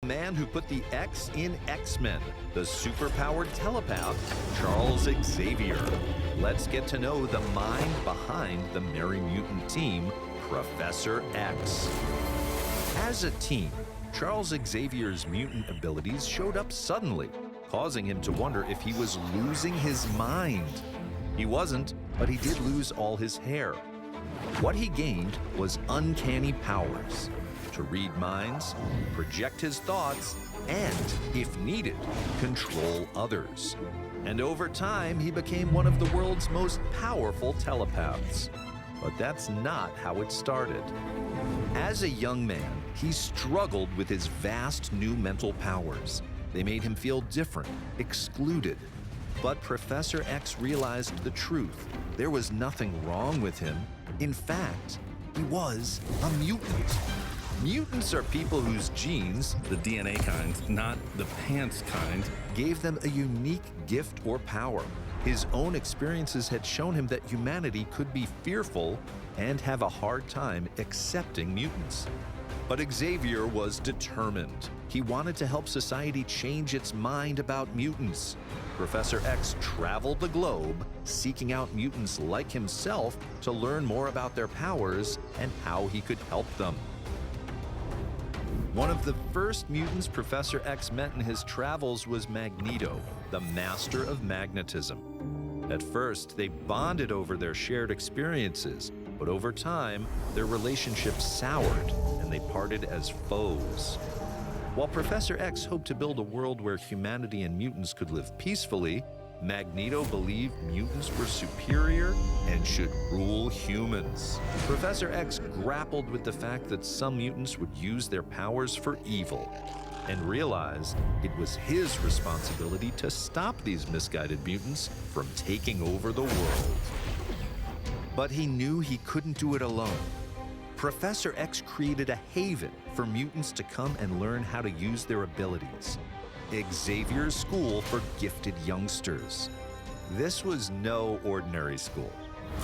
The man who put the X in X-Men, the superpowered telepath, Charles Xavier. Let's get to know the mind behind the Merry Mutant team, Professor X. As a teen, Charles Xavier's mutant abilities showed up suddenly, causing him to wonder if he was losing his mind. He wasn't, but he did lose all his hair. What he gained was uncanny powers: to read minds, project his thoughts, and, if needed, control others. And over time, he became one of the world's most powerful telepaths. But that's not how it started. As a young man, he struggled with his vast new mental powers. They made him feel different, excluded. But Professor X realized the truth. There was nothing wrong with him. In fact, he was a mutant. Mutants are people whose genes, The DNA kind, not the pants kind. gave them a unique gift or power. His own experiences had shown him that humanity could be fearful and have a hard time accepting mutants. But Xavier was determined. He wanted to help society change its mind about mutants. Professor X traveled the globe, seeking out mutants like himself to learn more about their powers and how he could help them. One of the first mutants Professor X met in his travels was Magneto, the master of magnetism. At first, they bonded over their shared experiences, but over time, their relationship soured and they parted as foes. While Professor X hoped to build a world where humanity and mutants could live peacefully, Magneto believed mutants were superior and should rule humans. Professor X grappled with the fact that some mutants would use their powers for evil and realized it was his responsibility to stop these misguided mutants from taking over the world. But he knew he couldn't do it alone. Professor X created a haven for mutants to come and learn how to use their abilities: Xavier's School for Gifted Youngsters. This was no ordinary school.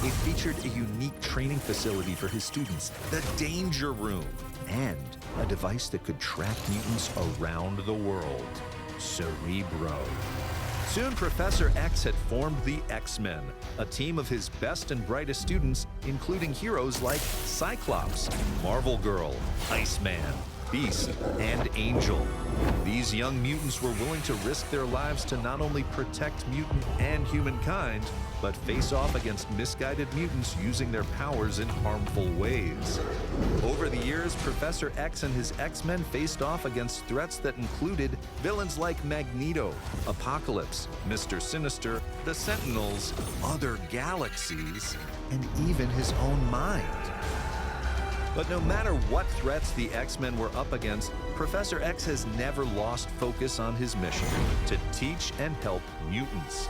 It featured a unique training facility for his students, the Danger Room, and a device that could track mutants around the world, Cerebro. Soon, Professor X had formed the X-Men, a team of his best and brightest students, including heroes like Cyclops, Marvel Girl, Iceman, Beast, and Angel. These young mutants were willing to risk their lives to not only protect mutant and humankind, but face off against misguided mutants using their powers in harmful ways. Over the years, Professor X and his X-Men faced off against threats that included villains like Magneto, Apocalypse, Mr. Sinister, the Sentinels, other galaxies, and even his own mind. But no matter what threats the X-Men were up against, Professor X has never lost focus on his mission: to teach and help mutants.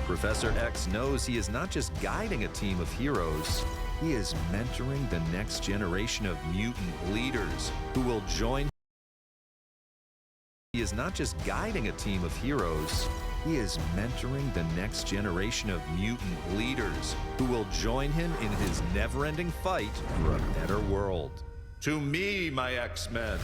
Professor X knows he is not just guiding a team of heroes, he is mentoring the next generation of mutant leaders who will join. He is not just guiding a team of heroes, he is mentoring the next generation of mutant leaders who will join him in his never-ending fight for a better world. To me, my X-Men!